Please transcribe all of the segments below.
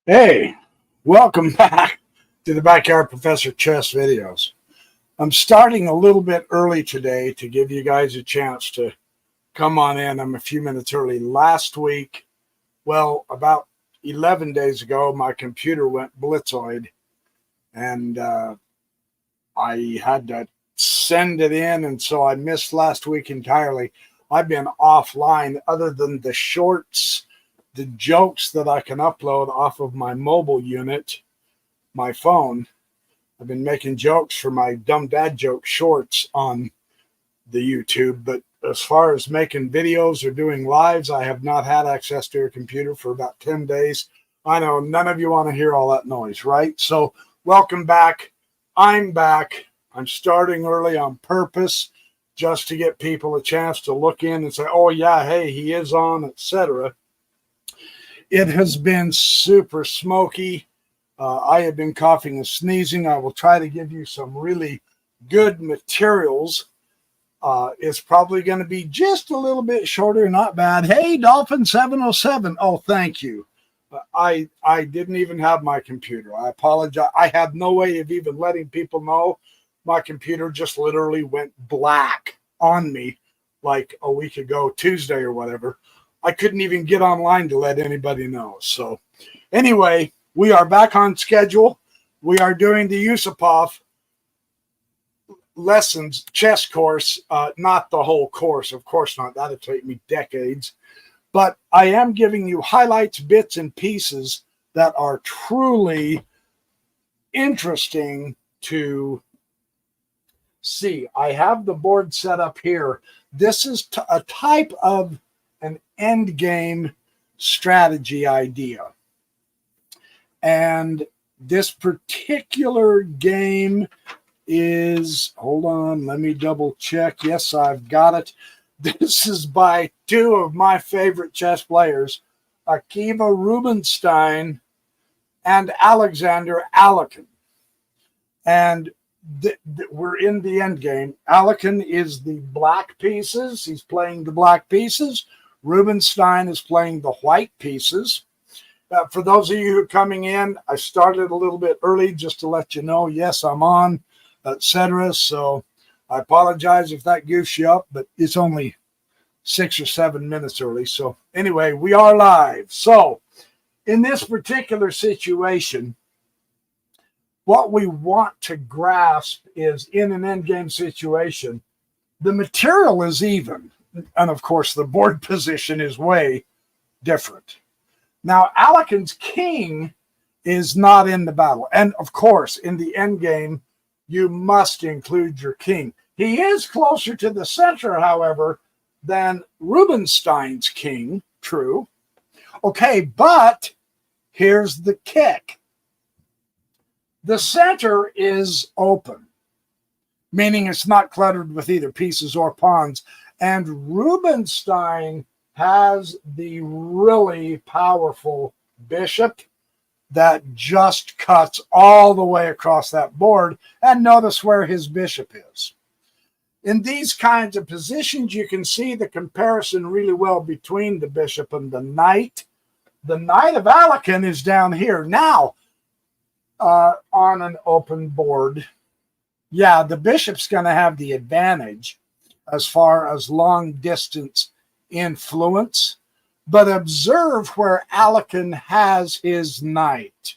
Hey, welcome back to the Backyard Professor Chess videos. I'm starting a little bit early today to give you guys a chance to come on in. I'm a few minutes early. Last week, about 11 days ago, my computer went blitzoid and I had to send it in, and so I missed last week entirely. I've been offline other than the shorts, the jokes that I can upload off of my mobile unit, my phone. I've been making jokes for my dumb dad joke shorts on the YouTube, but as far as making videos or doing lives, I have not had access to a computer for about 10 days. I know none of you want to hear all that noise, right? So welcome back. I'm back. I'm starting early on purpose just to get people a chance to look in and say, oh yeah, hey, he is on, etc. It has been super smoky. I have been coughing and sneezing. I will try to give you some really good materials. It's probably going to be just a little bit shorter, not bad. Hey, Dolphin 707. Oh, thank you. I didn't even have my computer. I apologize. I had no way of even letting people know. My computer just literally went black on me like a week ago, Tuesday or whatever. I couldn't even get online to let anybody know. So anyway, we are back on schedule. We are doing the Yusupov lessons chess course, not the whole course. Of course not. That'll take me decades. But I am giving you highlights, bits, and pieces that are truly interesting to see. I have the board set up here. This is a type of an endgame strategy idea. And this particular game is, hold on, let me double check. Yes, I've got it. This is by two of my favorite chess players, Akiva Rubinstein and Alexander Alekin. And we're in the end game. Alekin is the black pieces. He's playing the black pieces. Rubinstein is playing the white pieces. For those of you who are coming in, I started a little bit early just to let you know, yes, I'm on, etc. So I apologize if that goofs you up, but it's only 6 or 7 minutes early. So anyway, we are live. So in this particular situation, what we want to grasp is, in an endgame situation, the material is even. And of course, the board position is way different. Now, Alekin's king is not in the battle. And of course, in the endgame, you must include your king. He is closer to the center, however, than Rubinstein's king. True. Okay, but here's the kick. The center is open, meaning it's not cluttered with either pieces or pawns. And Rubinstein has the really powerful bishop that just cuts all the way across that board. And notice where his bishop is. In these kinds of positions, you can see the comparison really well between the bishop and the knight. The knight of Alekin is down here. Now, on an open board, yeah, the bishop's going to have the advantage as far as long distance influence, but observe where Alekin has his knight.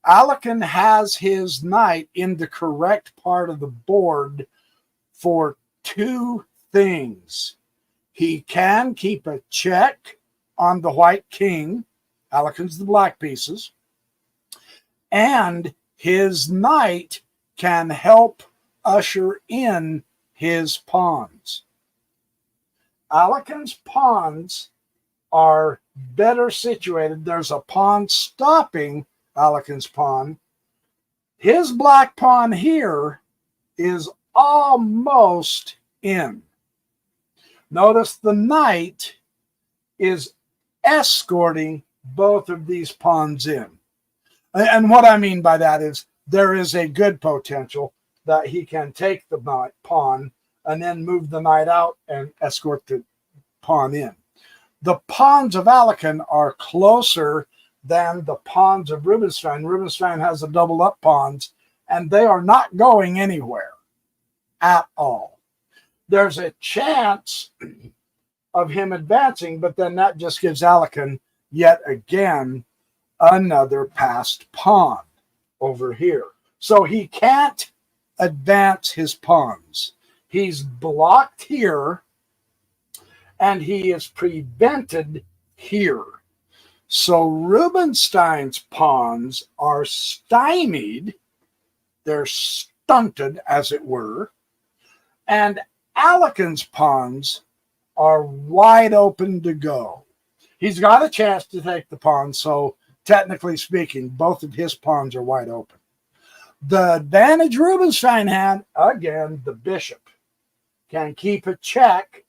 Alekin has his knight in the correct part of the board for two things. He can keep a check on the white king. Alekin's the black pieces. And his knight can help usher in his pawns. Alekin's pawns are better situated. There's a pawn stopping Alekin's pawn. His black pawn here is almost in. Notice the knight is escorting both of these pawns in. And what I mean by that is there is a good potential that he can take the pawn and then move the knight out and escort the pawn in. The pawns of Alekin are closer than the pawns of Rubinstein. Rubinstein has the double up pawns, and they are not going anywhere at all. There's a chance of him advancing, but then that just gives Alekin yet again another passed pawn over here. So he can't advance his pawns. He's blocked here, and he is prevented here. So Rubinstein's pawns are stymied. They're stunted, as it were. And Alekin's pawns are wide open to go. He's got a chance to take the pawn, so technically speaking, both of his pawns are wide open. The advantage Rubinstein had, again, the bishop can keep a check.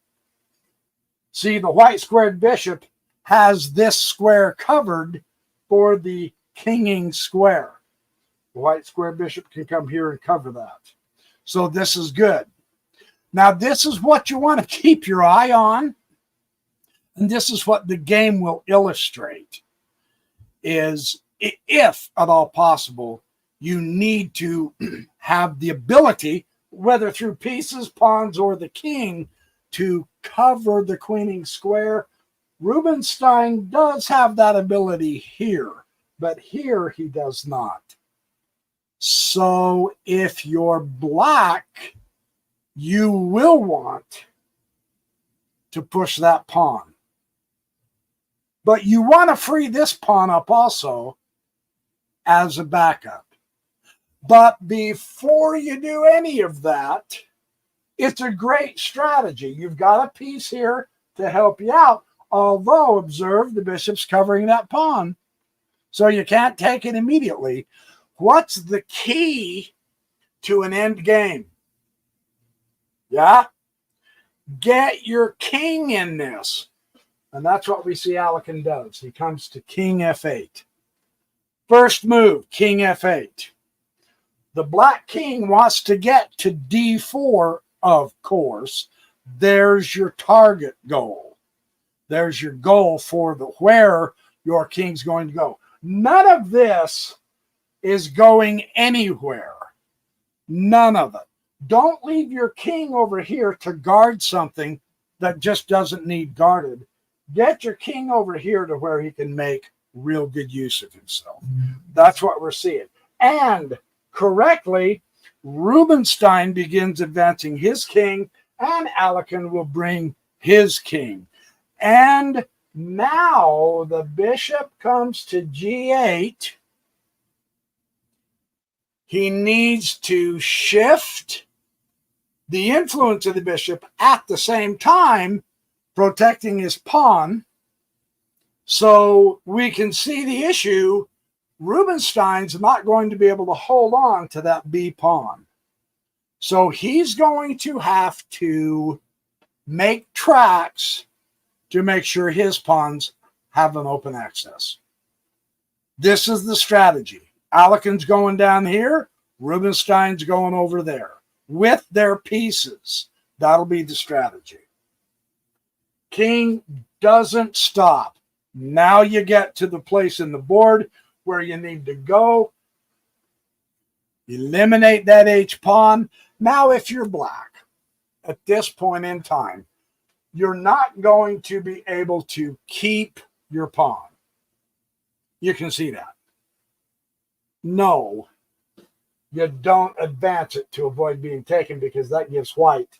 See, the white squared bishop has this square covered for the kinging square. The white square bishop can come here and cover that. So this is good. Now, this is what you want to keep your eye on. And this is what the game will illustrate, is if at all possible, you need to have the ability, whether through pieces, pawns, or the king, to cover the queening square. Rubinstein does have that ability here, but here he does not. So if you're black, you will want to push that pawn. But you want to free this pawn up also as a backup. But before you do any of that, it's a great strategy. You've got a piece here to help you out. Although, observe, the bishop's covering that pawn. So you can't take it immediately. What's the key to an end game? Yeah? Get your king in this. And that's what we see Alekin does. He comes to king f8. First move, king f8. The black king wants to get to d4, of course. There's your target goal. There's your goal for where your king's going to go. None of this is going anywhere. None of it. Don't leave your king over here to guard something that just doesn't need guarded. Get your king over here to where he can make real good use of himself. That's what we're seeing. And correctly, Rubinstein begins advancing his king, and Alekin will bring his king. And now the bishop comes to g8. He needs to shift the influence of the bishop at the same time, protecting his pawn. So we can see the issue. Rubinstein's not going to be able to hold on to that B pawn. So he's going to have to make tracks to make sure his pawns have an open access. This is the strategy. Alekin's going down here. Rubinstein's going over there with their pieces. That'll be the strategy. King doesn't stop. Now you get to the place in the board where you need to go. Eliminate that H pawn. Now, if you're black, at this point in time, you're not going to be able to keep your pawn. You can see that. No, you don't advance it to avoid being taken, because that gives white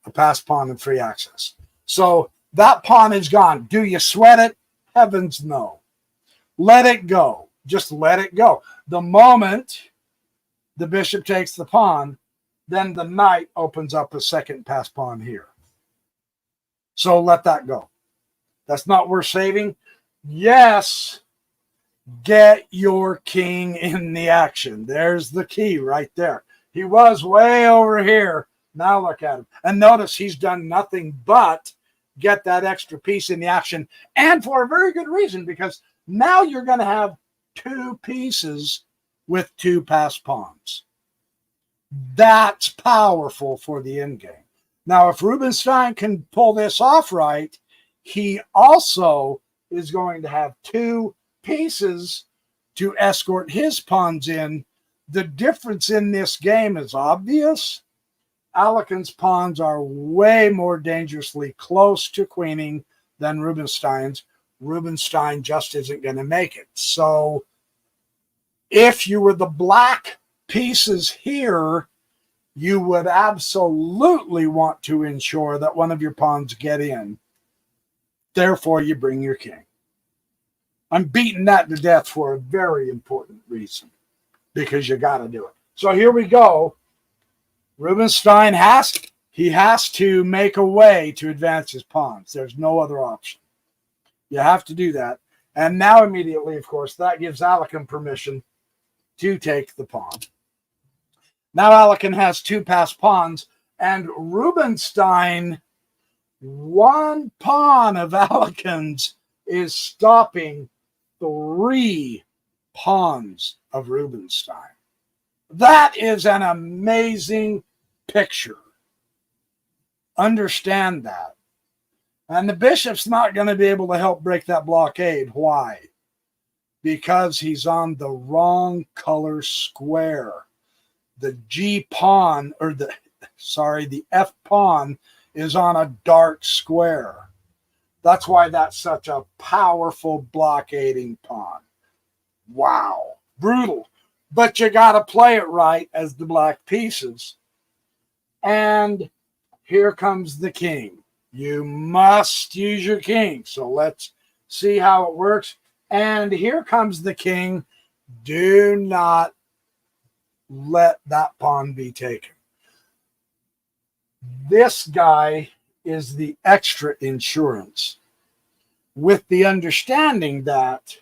a passed pawn and free access. So that pawn is gone. Do you sweat it? Heavens no. Let it go. Just let it go. The moment the bishop takes the pawn, then the knight opens up a second passed pawn here. So let that go. That's not worth saving. Yes, get your king in the action. There's the key right there. He was way over here. Now look at him. And notice he's done nothing but get that extra piece in the action. And for a very good reason, because now you're going to have two pieces with two passed pawns. That's powerful for the endgame. Now, if Rubinstein can pull this off right, he also is going to have two pieces to escort his pawns in. The difference in this game is obvious. Alekin's pawns are way more dangerously close to queening than Rubinstein's. Rubinstein just isn't going to make it. So if you were the black pieces here, you would absolutely want to ensure that one of your pawns get in. Therefore, you bring your king. I'm beating that to death for a very important reason, because you got to do it. So here we go. Rubinstein has to make a way to advance his pawns. There's no other option. You have to do that. And now immediately, of course, that gives Alekin permission to take the pawn. Now Alekin has 2 passed pawns, and Rubinstein, 1 pawn of Alekin's is stopping 3 pawns of Rubinstein. That is an amazing picture. Understand that. And the bishop's not going to be able to help break that blockade. Why? Because he's on the wrong color square. The G pawn, or the F pawn is on a dark square. That's why that's such a powerful blockading pawn. Wow. Brutal. But you got to play it right as the black pieces. And here comes the king. You must use your king. So let's see how it works. And here comes the king. Do not let that pawn be taken. This guy is the extra insurance, with the understanding that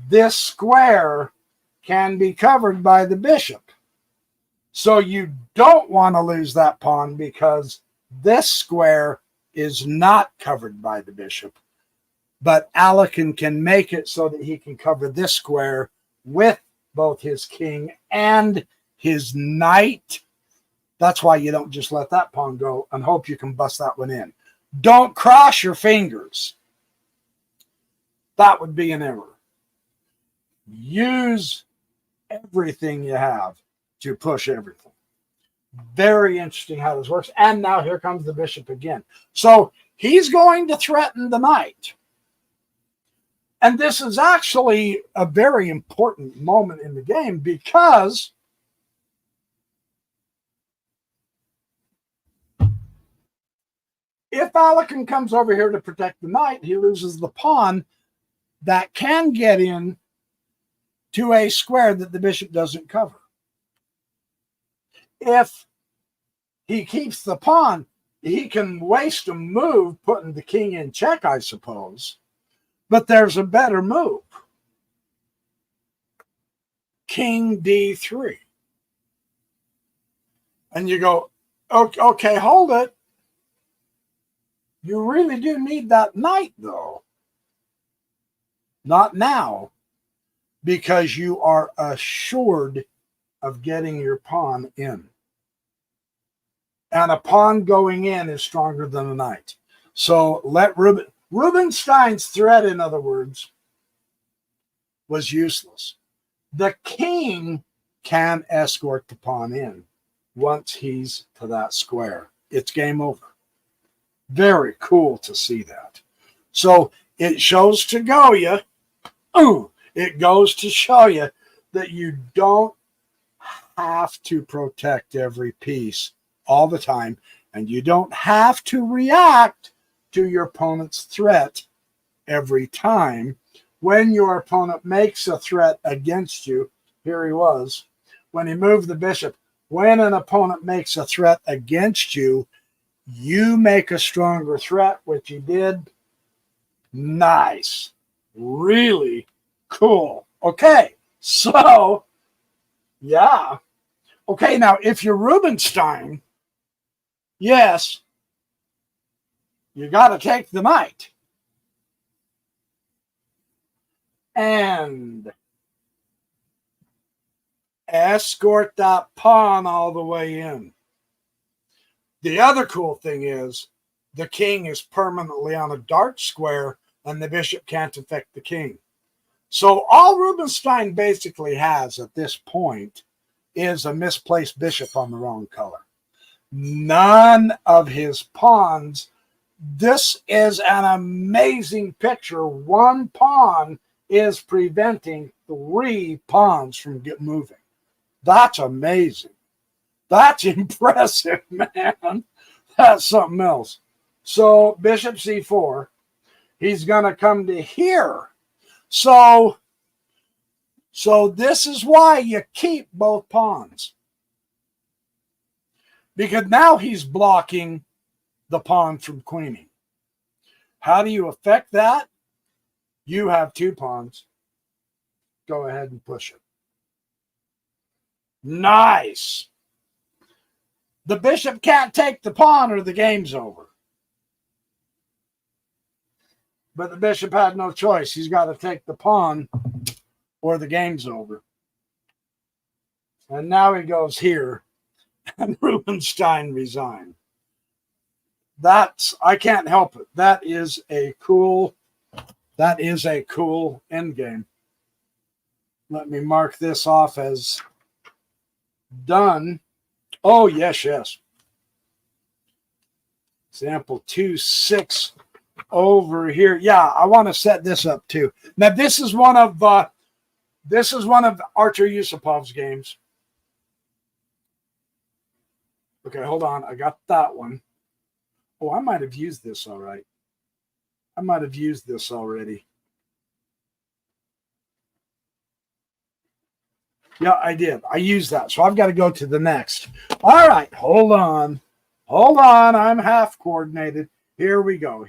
this square can be covered by the bishop. So you don't want to lose that pawn, because this square is not covered by the bishop. But Alekin can make it so that he can cover this square with both his king and his knight. That's why you don't just let that pawn go and hope you can bust that one in. Don't cross your fingers. That would be an error. Use everything you have to push everything. Very interesting how this works. And now here comes the bishop again. So he's going to threaten the knight. And this is actually a very important moment in the game, because if Alekin comes over here to protect the knight, he loses the pawn that can get in to a square that the bishop doesn't cover. If he keeps the pawn, he can waste a move putting the king in check, I suppose. But there's a better move. King D3. And you go, okay, hold it. You really do need that knight, though. Not now, because you are assured of getting your pawn in. And a pawn going in is stronger than a knight. So let Rubinstein's threat, in other words, was useless. The king can escort the pawn in once he's to that square. It's game over. Very cool to see that. So it shows to go you. It goes to show you that you don't have to protect every piece all the time, and you don't have to react to your opponent's threat every time. When your opponent makes a threat against you, here he was, when he moved the bishop, when an opponent makes a threat against you, you make a stronger threat, which he did. Nice. Really cool. Okay, so, yeah. Okay, now, if you're Rubinstein, yes, you got to take the knight. And escort that pawn all the way in. The other cool thing is the king is permanently on a dark square, and the bishop can't affect the king. So all Rubinstein basically has at this point is a misplaced bishop on the wrong color. None of his pawns. This is an amazing picture. One pawn is preventing 3 pawns from moving. That's amazing. That's impressive, man. That's something else. So bishop c4, he's going to come to here. So this is why you keep both pawns. Because now he's blocking the pawn from queening. How do you affect that? You have 2 pawns. Go ahead and push it. Nice. The bishop can't take the pawn or the game's over. But the bishop had no choice. He's got to take the pawn or the game's over. And now he goes here, and Rubinstein resigned. I can't help it. That is a cool endgame. Let me mark this off as done. Oh, yes. Example 2.6 over here. Yeah, I want to set this up too. Now, this is one of Artur Yusupov's games. Okay, hold on. I got that one. Oh, I might have used this all right. I might have used this already. Yeah, I did. I used that. So I've got to go to the next. All right, hold on. I'm half coordinated. Here we go.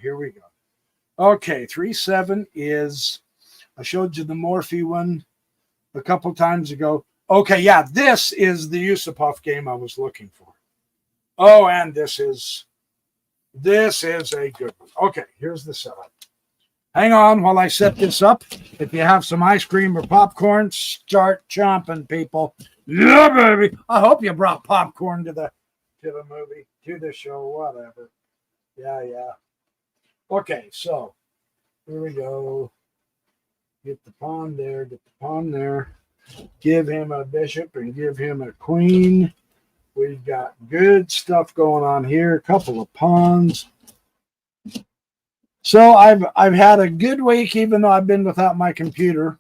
Okay, 3-7 is, I showed you the Morphe one a couple times ago. Okay, yeah, this is the Yusupov game I was looking for. Oh, and this is a good one. Okay, here's the setup. Hang on while I set this up. If you have some ice cream or popcorn, start chomping, people. Yeah, baby. I hope you brought popcorn to the movie, to the show, whatever. Yeah. Okay, so here we go. Get the pawn there. Give him a bishop and give him a queen. We've got good stuff going on here. A couple of pawns. So I've had a good week, even though I've been without my computer,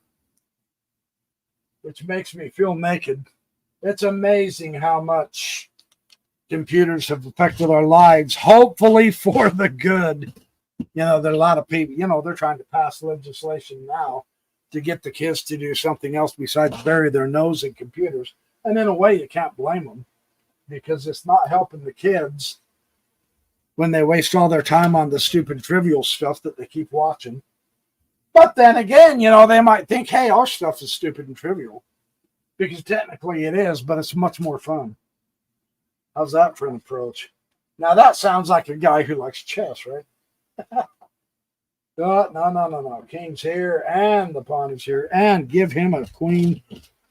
which makes me feel naked. It's amazing how much computers have affected our lives, hopefully for the good. There are a lot of people, they're trying to pass legislation now to get the kids to do something else besides bury their nose in computers. And in a way, you can't blame them because it's not helping the kids when they waste all their time on the stupid trivial stuff that they keep watching. But then again, they might think, hey, our stuff is stupid and trivial. Because technically it is, but it's much more fun. How's that for an approach? Now that sounds like a guy who likes chess, right? No. King's here and the pawn is here. And give him a queen.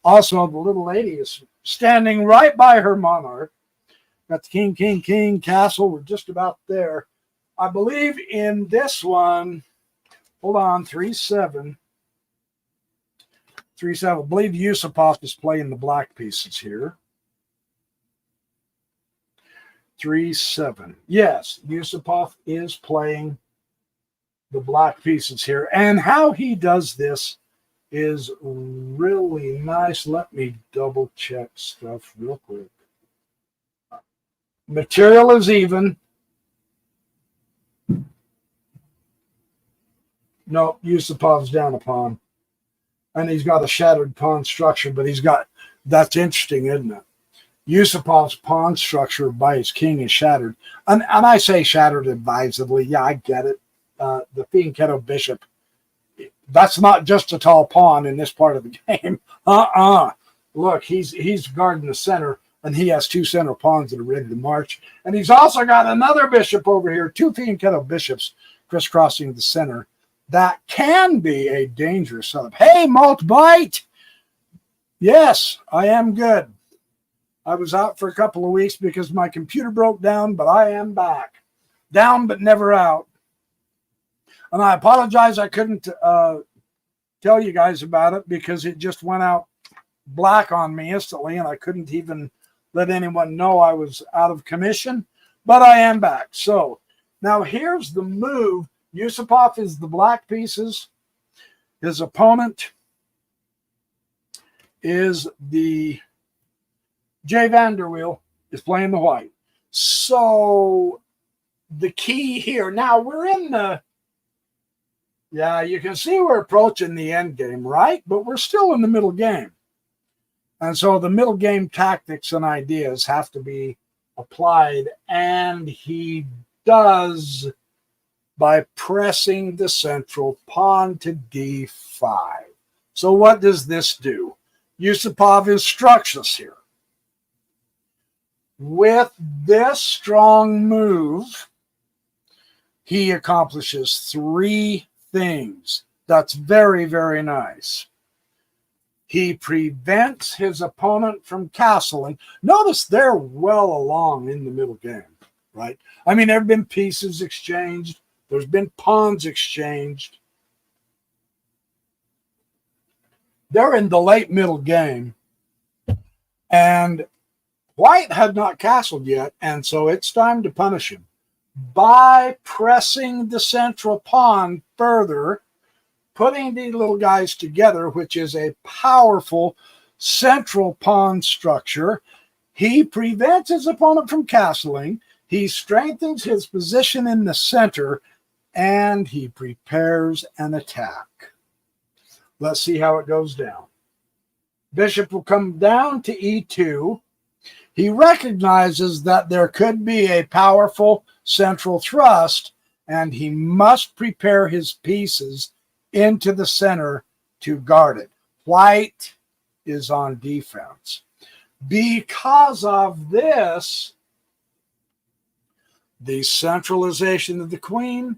Also, the little lady is standing right by her monarch. Got the king, castle. We're just about there. I believe in this one, hold on, 3-7. 3-7. I believe Yusupov is playing the black pieces here. 3-7. Yes, Yusupov is playing the black pieces here. And how he does this is really nice. Let me double check stuff real quick. Material is even. No, Yusupov's down a pawn. And he's got a shattered pawn structure, but that's interesting, isn't it? Yusupov's pawn structure by his king is shattered. And I say shattered advisedly. Yeah, I get it. The fianchetto bishop, that's not just a tall pawn in this part of the game. Look, he's guarding the center. And he has 2 center pawns that are ready to march. And he's also got another bishop over here, 2 fianchetto bishops crisscrossing the center. That can be a dangerous setup. Hey, Malt Bite! Yes, I am good. I was out for a couple of weeks because my computer broke down, but I am back. Down but never out. And I apologize I couldn't tell you guys about it because it just went out black on me instantly, and I couldn't even let anyone know I was out of commission, but I am back. So now here's the move. Yusupov is the black pieces. His opponent is the Jay Vanderweel is playing the white. So the key here, now we're in the, yeah, you can see we're approaching the end game, right? But we're still in the middle game. And so the middle game tactics and ideas have to be applied, and he does by pressing the central pawn to d5. So what does this do? Yusupov instructs us here. With this strong move, he accomplishes three things. That's very, very nice. He prevents his opponent from castling. Notice they're well along in the middle game, right? I mean, there have been pieces exchanged. There's been pawns exchanged. They're in the late middle game. And white had not castled yet, and so it's time to punish him. By pressing the central pawn further, putting these little guys together, which is a powerful central pawn structure, he prevents his opponent from castling, he strengthens his position in the center, and he prepares an attack. Let's see how it goes down. Bishop will come down to e2. He recognizes that there could be a powerful central thrust, and he must prepare his pieces into the center to guard it. White is on defense. Because of this, the centralization of the queen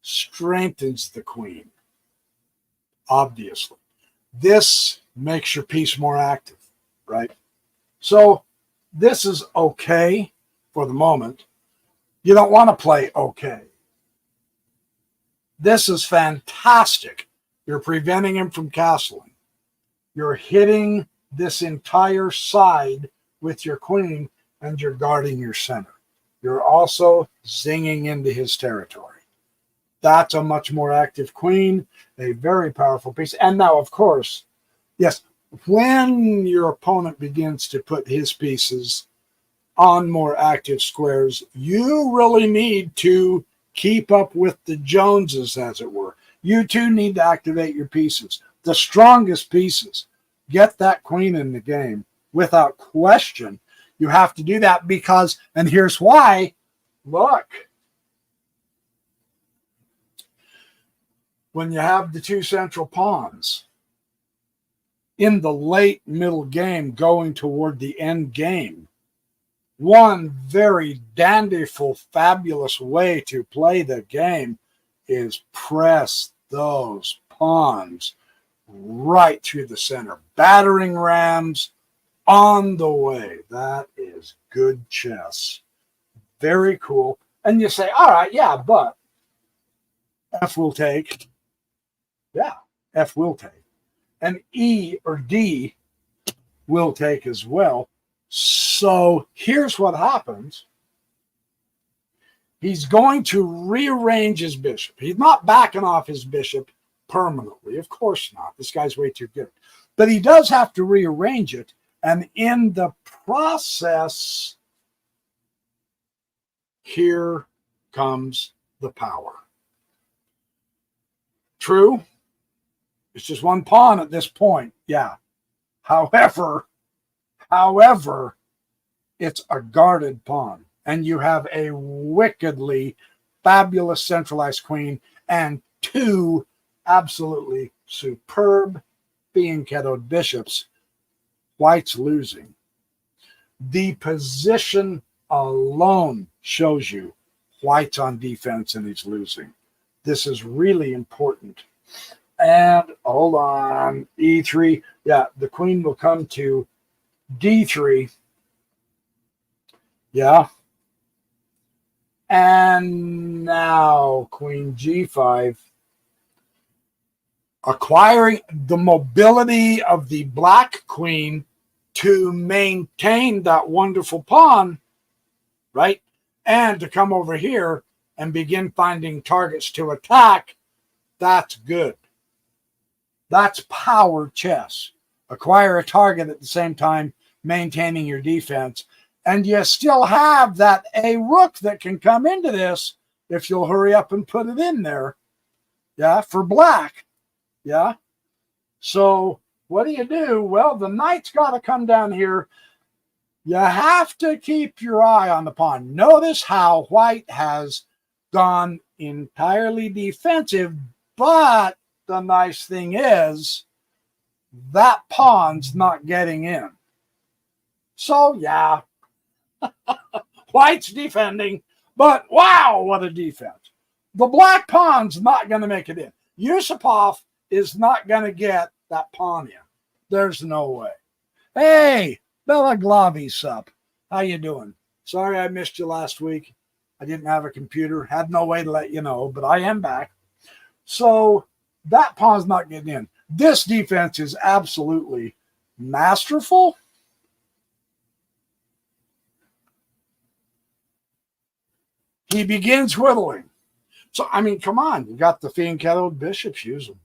strengthens the queen, obviously. This makes your piece more active, right? So this is okay for the moment. You don't want to play okay. This is fantastic. You're preventing him from castling. You're hitting this entire side with your queen, and you're guarding your center. You're also zinging into his territory. That's a much more active queen, a very powerful piece. And now, of course, yes, when your opponent begins to put his pieces on more active squares, you really need to keep up with the Joneses, as it were. You too need to activate your pieces. The strongest pieces. Get that queen in the game without question. You have to do that because, and here's why, look. When you have the two central pawns in the late middle game going toward the end game, one very dandyful, fabulous way to play the game is press those pawns right through the center. Battering rams on the way. That is good chess. Very cool. And you say, all right, yeah, but F will take. Yeah, F will take. And E or D will take as well. So here's what happens. He's going to rearrange his bishop. He's not backing off his bishop permanently. Of course not. This guy's way too good. But he does have to rearrange it. And in the process, here comes the power. True. It's just one pawn at this point. Yeah. However, it's a guarded pawn. And you have a wickedly fabulous centralized queen and two absolutely superb fianchettoed bishops. White's losing. The position alone shows you White's on defense and he's losing. This is really important. And hold on, E3. Yeah, the queen will come to D3. Yeah. And now queen G5. acquiring the mobility of the black queen to maintain that wonderful pawn, right? And to come over here and begin finding targets to attack, that's good. That's power chess. Acquire a target at the same time, maintaining your defense. And you still have that a rook that can come into this if you'll hurry up and put it in there. Yeah, for black. Yeah. So what do? Well, the knight's got to come down here. You have to keep your eye on the pawn. Notice how white has gone entirely defensive, but the nice thing is that pawn's not getting in. So, yeah, white's defending, but wow, what a defense. The black pawn's not going to make it in. Yusupov is not going to get that pawn in. There's no way. Hey, Bella Glavi sup. How you doing? Sorry I missed you last week. I didn't have a computer. Had no way to let you know, but I am back. So that pawn's not getting in. This defense is absolutely masterful. He begins whittling. So, I mean, come on. You got the fianchettoed bishops, use them.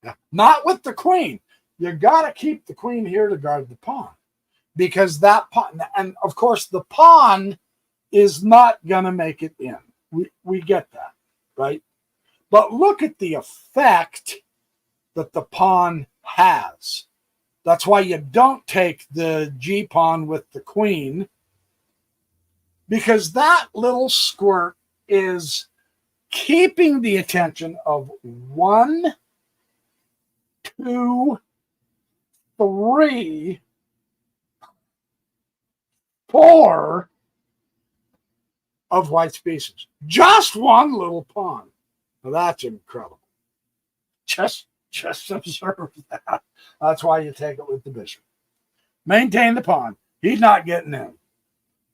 Yeah. Not with the queen. You got to keep the queen here to guard the pawn. Because that pawn, and of course, the pawn is not going to make it in. We get that, right? But look at the effect that the pawn has. That's why you don't take the G pawn with the queen, because that little squirt is keeping the attention of 1, 2, 3, 4 of white's pieces. Just one little pawn. Now that's incredible. Just observe that. That's why you take it with the bishop. Maintain the pawn. He's not getting in.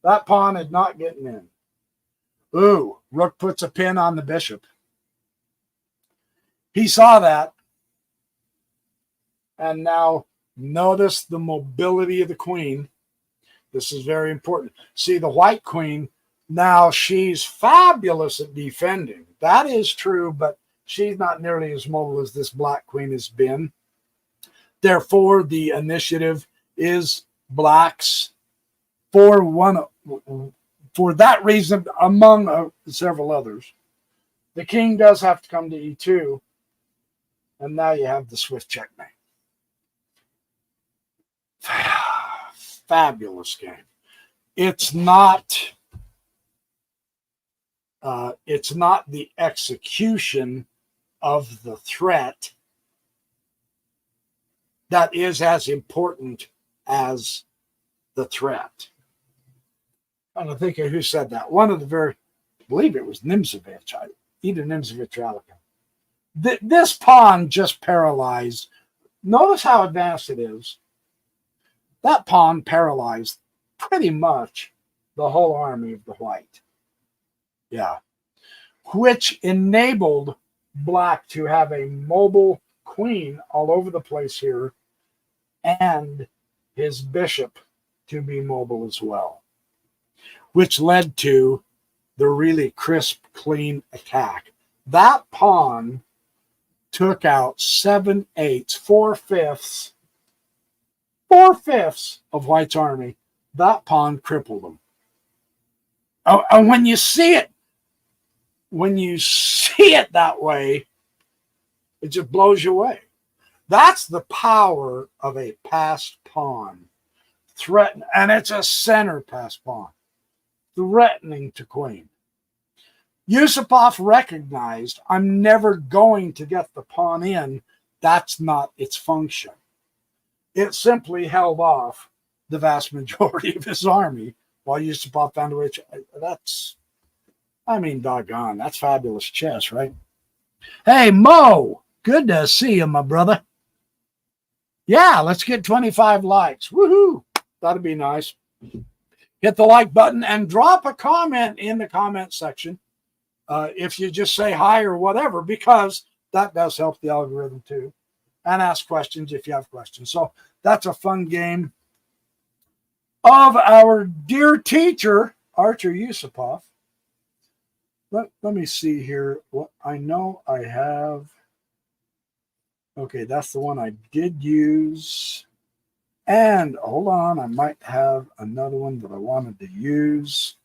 That pawn is not getting in. Ooh, rook puts a pin on the bishop. He saw that. And now notice the mobility of the queen. This is very important. See, the white queen, now she's fabulous at defending. That is true, but she's not nearly as mobile as this black queen has been. Therefore, the initiative is black's for that reason, among several others. The king does have to come to e2, and now you have the swift checkmate. Fabulous game. It's not the execution of the threat that is as important as the threat. I don't think who said that. One of the I believe it was Nimzovich, either Nimzovich or Alika. This pawn just paralyzed. Notice how advanced it is. That pawn paralyzed pretty much the whole army of the white. Yeah. Which enabled black to have a mobile queen all over the place here and his bishop to be mobile as well, which led to the really crisp, clean attack. That pawn took out 7/8, 4/5 of white's army. That pawn crippled them. Oh, and when you see it that way, it just blows you away. That's the power of a passed pawn. And it's a center passed pawn, threatening to queen. Yusupov recognized, I'm never going to get the pawn in. That's not its function. It simply held off the vast majority of his army while Yusupov found a way doggone, that's fabulous chess, right? Hey, Mo, good to see you, my brother. Yeah, let's get 25 likes. Woohoo! That'd be nice. Hit the like button and drop a comment in the comment section if you just say hi or whatever, because that does help the algorithm too. And ask questions if you have questions. So that's a fun game of our dear teacher, Artur Yusupov. Let me see here. What I know I have. Okay, that's the one I did use. And hold on, I might have another one that I wanted to use.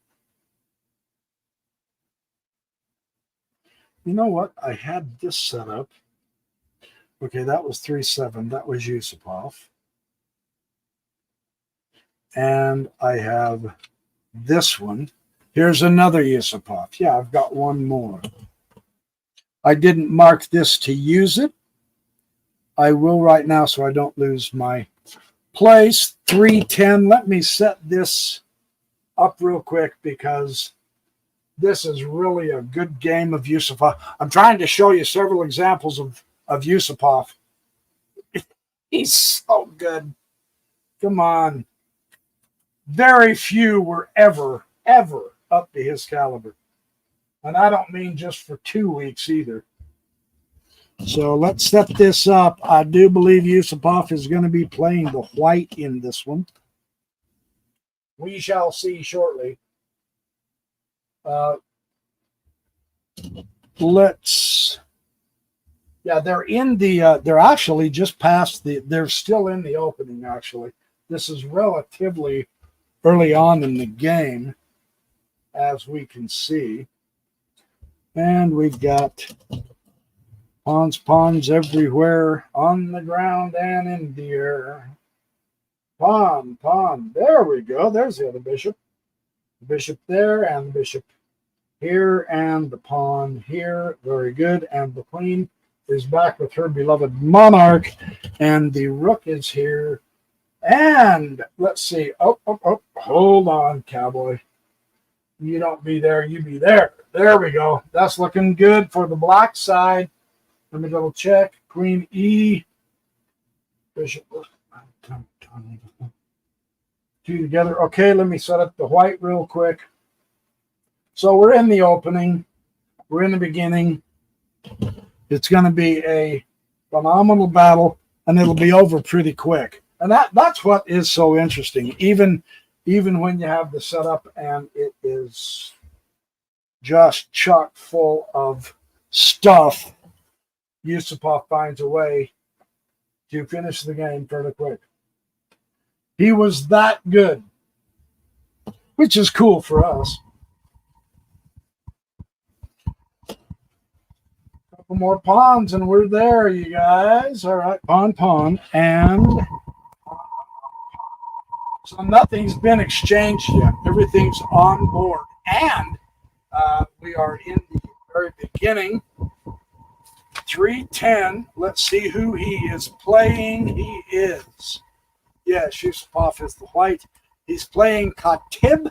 You know what? I had this set up. Okay, that was 3-7. That was Yusupov. And I have this one. Here's another Yusupov. Yeah, I've got one more. I didn't mark this to use it. I will right now so I don't lose my place. 3-10. Let me set this up real quick because this is really a good game of Yusupov. I'm trying to show you several examples of Yusupov. He's so good. Come on. Very few were ever up to his caliber. And I don't mean just for 2 weeks either. So let's set this up. I do believe Yusupov is going to be playing the white in this one. We shall see shortly. They're in the, they're actually just past they're still in the opening, actually. This is relatively early on in the game, as we can see. And we've got pawns everywhere, on the ground and in the air. Pawn. There we go. There's the other bishop. The bishop there, and the bishop here, and the pawn here. Very good. And the queen is back with her beloved monarch, and the rook is here. And let's see. Oh, hold on, cowboy. You don't be there, you be there. There we go. That's looking good for the black side. Let me double check. Queen E. Bishop. Two together. Okay, let me set up the white real quick. So we're in the opening. We're in the beginning. It's going to be a phenomenal battle, and it'll be over pretty quick. And that's what is so interesting. Even when you have the setup and it is just chock full of stuff, Yusupov finds a way to finish the game fairly quick. He was that good, which is cool for us. Couple more pawns and we're there, you guys. All right, pawn. And so nothing's been exchanged yet. Everything's on board. And we are in the very beginning. 3-10. Let's see who he is playing. He is. Yeah, Yusupov is the white. He's playing Khatib.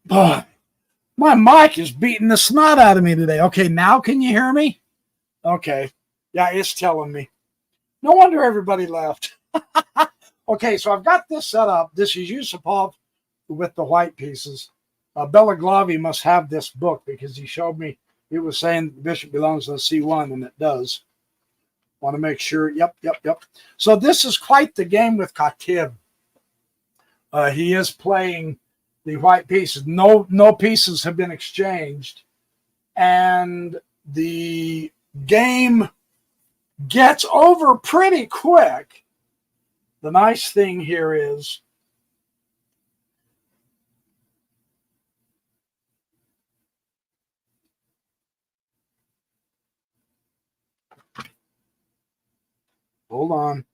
Oh, my mic is beating the snot out of me today. Okay, now can you hear me? Okay. Yeah, it's telling me. No wonder everybody left. Okay, so I've got this set up. This is Yusupov with the white pieces. Belaglavi must have this book because he showed me. It was saying the bishop belongs to the C1, and it does. Want to make sure. Yep. So this is quite the game with Khatib. He is playing the white pieces. No pieces have been exchanged. And the game gets over pretty quick. The nice thing here is hold on.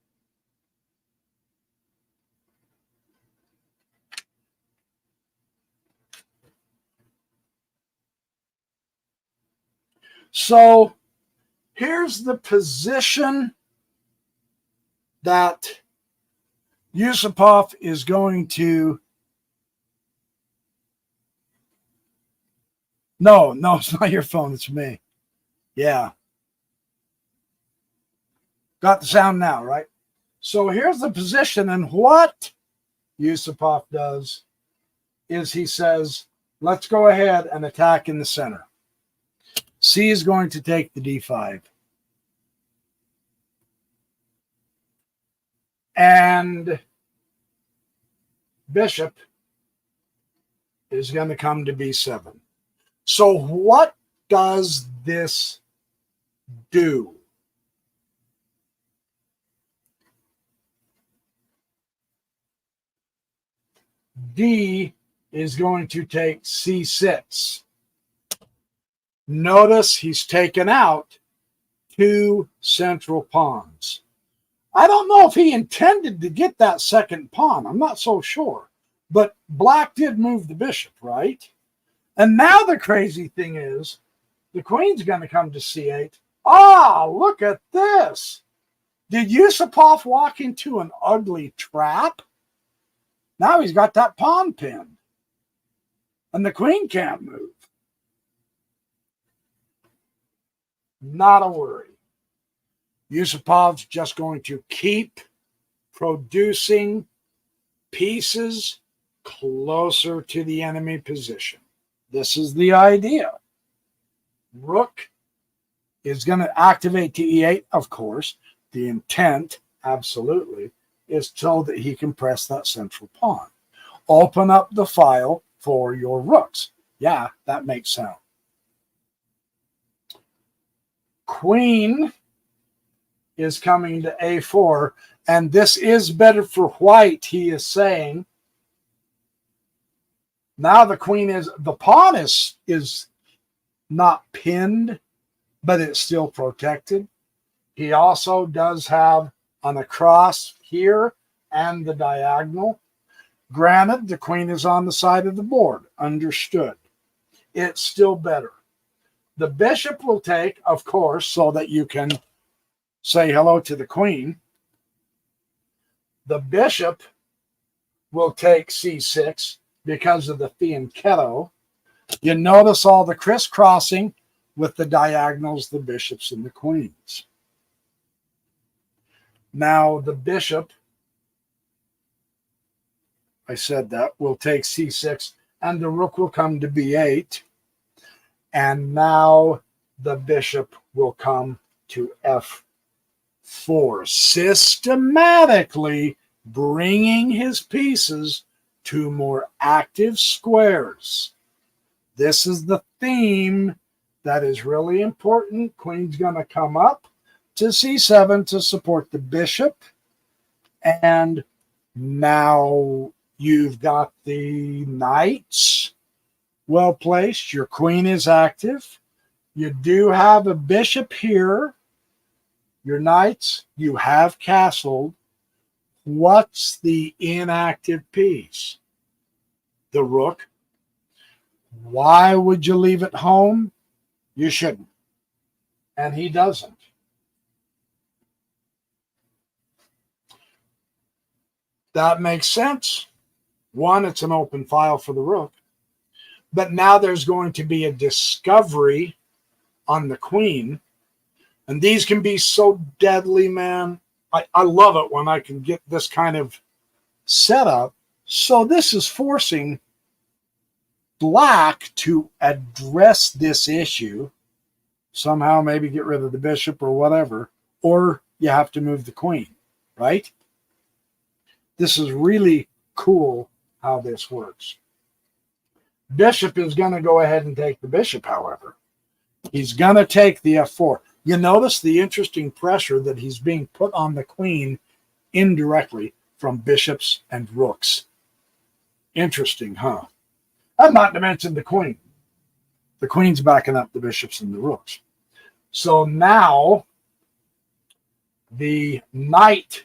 So here's the position that Yusupov is going to. No, it's not your phone. It's me. Yeah. Got the sound now, right? So here's the position. And what Yusupov does is he says, let's go ahead and attack in the center. C is going to take the d5. And bishop is going to come to b7. So what does this do? D is going to take c6. Notice he's taken out 2 central pawns. I don't know if he intended to get that second pawn. I'm not so sure. But black did move the bishop, right? And now the crazy thing is, the queen's going to come to c8. Ah, look at this. Did Yusupov walk into an ugly trap? Now he's got that pawn pinned. And the queen can't move. Not a worry. Yusupov's just going to keep producing pieces closer to the enemy position. This is the idea. Rook is going to activate to e8, of course. The intent, absolutely, is so that he can press that central pawn. Open up the file for your rooks. Yeah, that makes sense. Queen is coming to a4, and this is better for white, he is saying. Now the pawn is not pinned, but it's still protected. He also does have an across here and the diagonal. Granted, the queen is on the side of the board. Understood. It's still better. The bishop will take, of course, so that you can say hello to the queen. The bishop will take c6 because of the fianchetto. You notice all the crisscrossing with the diagonals, the bishops, and the queens. Now the bishop, I said that, will take c6, and the rook will come to b8. And now the bishop will come to f4, systematically bringing his pieces to more active squares. This is the theme that is really important. Queen's going to come up to c7 to support the bishop. And now you've got the knights well placed. Your queen is active. You do have a bishop here. Your knights, you have castled. What's the inactive piece? The rook. Why would you leave it home? You shouldn't. And he doesn't. That makes sense. One, it's an open file for the rook. But now there's going to be a discovery on the queen. And these can be so deadly, man. I love it when I can get this kind of setup. So this is forcing black to address this issue. Somehow maybe get rid of the bishop or whatever. Or you have to move the queen, right? This is really cool how this works. Bishop is going to go ahead and take the bishop, however. He's going to take the f4. You notice the interesting pressure that he's being put on the queen indirectly from bishops and rooks. Interesting, huh? And not to mention the queen. The queen's backing up the bishops and the rooks. So now the knight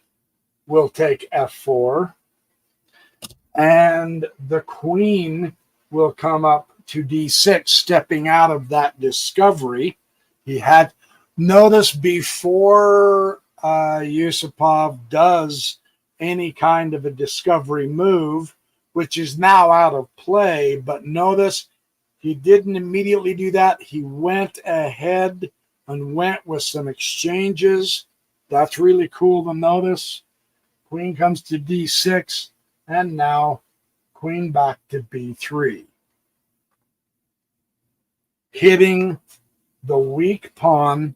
will take f4, and the queen will come up to d6, stepping out of that discovery. He had, notice before Yusupov does any kind of a discovery move, which is now out of play, but notice he didn't immediately do that. He went ahead and went with some exchanges. That's really cool to notice. Queen comes to d6, and now queen back to b3. Hitting the weak pawn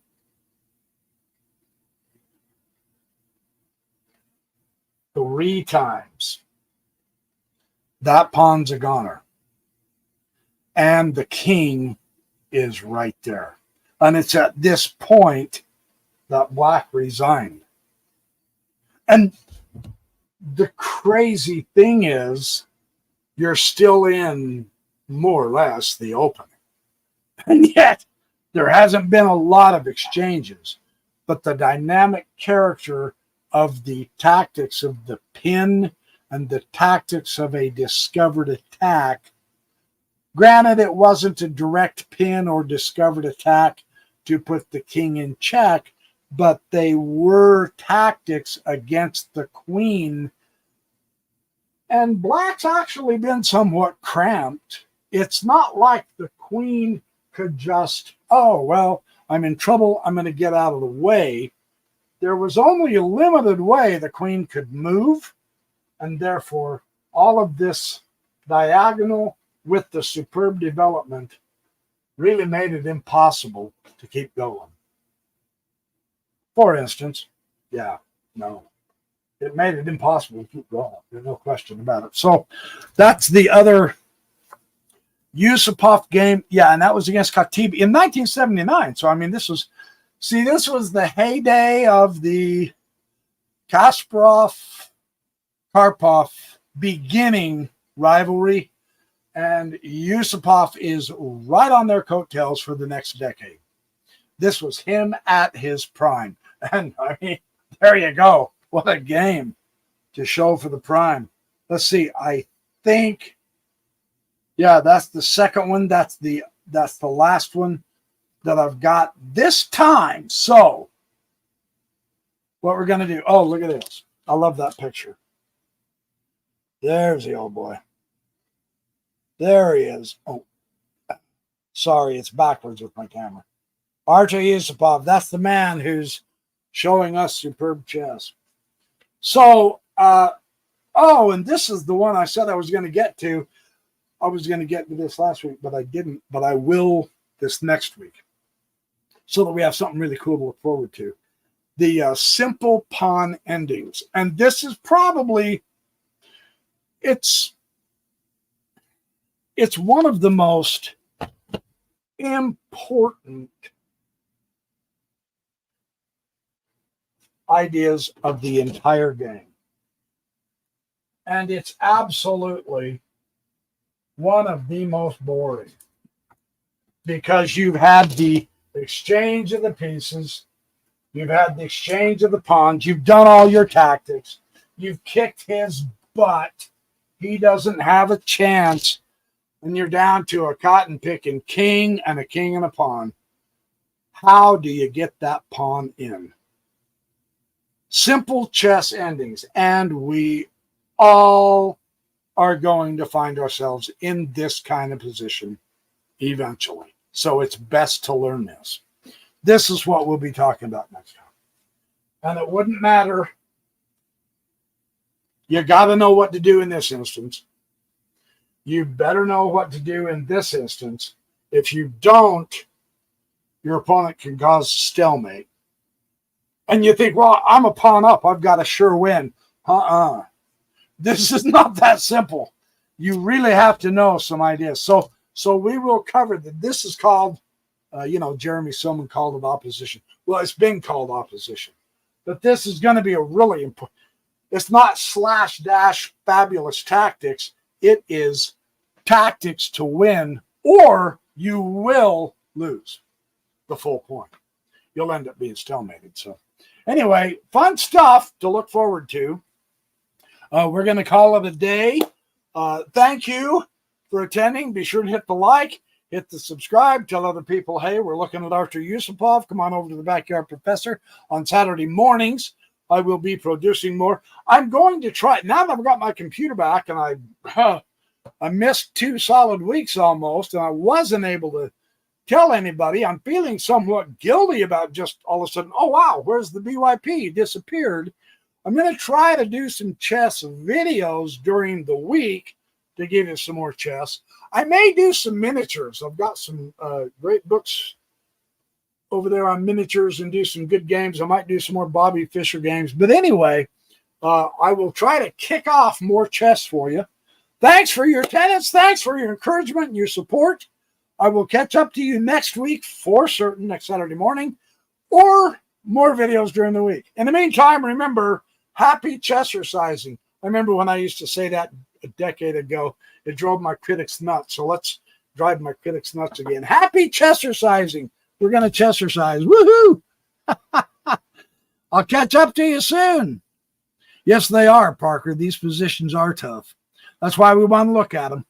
three times. That pawn's a goner. And the king is right there. And it's at this point that black resigned. And the crazy thing is, you're still in more or less the opening. And yet, there hasn't been a lot of exchanges. But the dynamic character of the tactics of the pin and the tactics of a discovered attack, granted, it wasn't a direct pin or discovered attack to put the king in check, but they were tactics against the queen. And black's actually been somewhat cramped. It's not like the queen could just, oh, well, I'm in trouble, I'm going to get out of the way. There was only a limited way the queen could move, and therefore all of this diagonal with the superb development really made it impossible to keep going. For instance, it made it impossible to keep going. There's no question about it. So that's the other Yusupov game. Yeah, and that was against Khatib in 1979. So, I mean, this was the heyday of the Kasparov-Karpov beginning rivalry. And Yusupov is right on their coattails for the next decade. This was him at his prime. And, I mean, there you go. What a game to show for the prime. Let's see. I think, that's the second one. That's the last one that I've got this time. So what we're going to do. Oh, look at this. I love that picture. There's the old boy. There he is. Oh, sorry. It's backwards with my camera. Artur Yusupov. That's the man who's showing us superb chess. So, and this is the one I said I was going to get to. I was going to get to this last week, but I didn't. But I will this next week, so that we have something really cool to look forward to. The simple pawn endings. And this is probably, it's one of the most important ideas of the entire game. And it's absolutely one of the most boring, because you've had the exchange of the pieces, you've had the exchange of the pawns, you've done all your tactics, you've kicked his butt, he doesn't have a chance, and you're down to a cotton picking king and a pawn. How do you get that pawn in? Simple chess endings, and we all are going to find ourselves in this kind of position eventually. So it's best to learn this. This is what we'll be talking about next time. And it wouldn't matter. You got to know what to do in this instance. You better know what to do in this instance. If you don't, your opponent can cause a stalemate. And you think, well, I'm a pawn up, I've got a sure win. This is not that simple. you really have to know some ideas. So we will cover that. This is called, Jeremy Silman called it opposition. Well, it's been called opposition. But this is going to be a really important. It's not slash dash fabulous tactics. It is tactics to win, or you will lose the full point. You'll end up being stalemated. So anyway, fun stuff to look forward to. We're going to call it a day. Thank you for attending. Be sure to hit the like, hit the subscribe, tell other people, hey, we're looking at Artur Yusupov. Come on over to the Backyard Professor on Saturday mornings. I will be producing more. I'm going to try, now that I've got my computer back, and I missed 2 solid weeks almost, and I wasn't able to tell anybody. I'm feeling somewhat guilty about just all of a sudden, oh, wow, where's the BYP? It disappeared. I'm going to try to do some chess videos during the week to give you some more chess. I may do some miniatures. I've got some great books over there on miniatures and do some good games. I might do some more Bobby Fischer games. But anyway, I will try to kick off more chess for you. Thanks for your attendance. Thanks for your encouragement and your support. I will catch up to you next week for certain, next Saturday morning, or more videos during the week. In the meantime, remember, happy chessercising. I remember when I used to say that a decade ago. It drove my critics nuts. So let's drive my critics nuts again. Happy chessercising. We're going to chessercise. Woohoo! I'll catch up to you soon. Yes, they are, Parker. These positions are tough. That's why we want to look at them.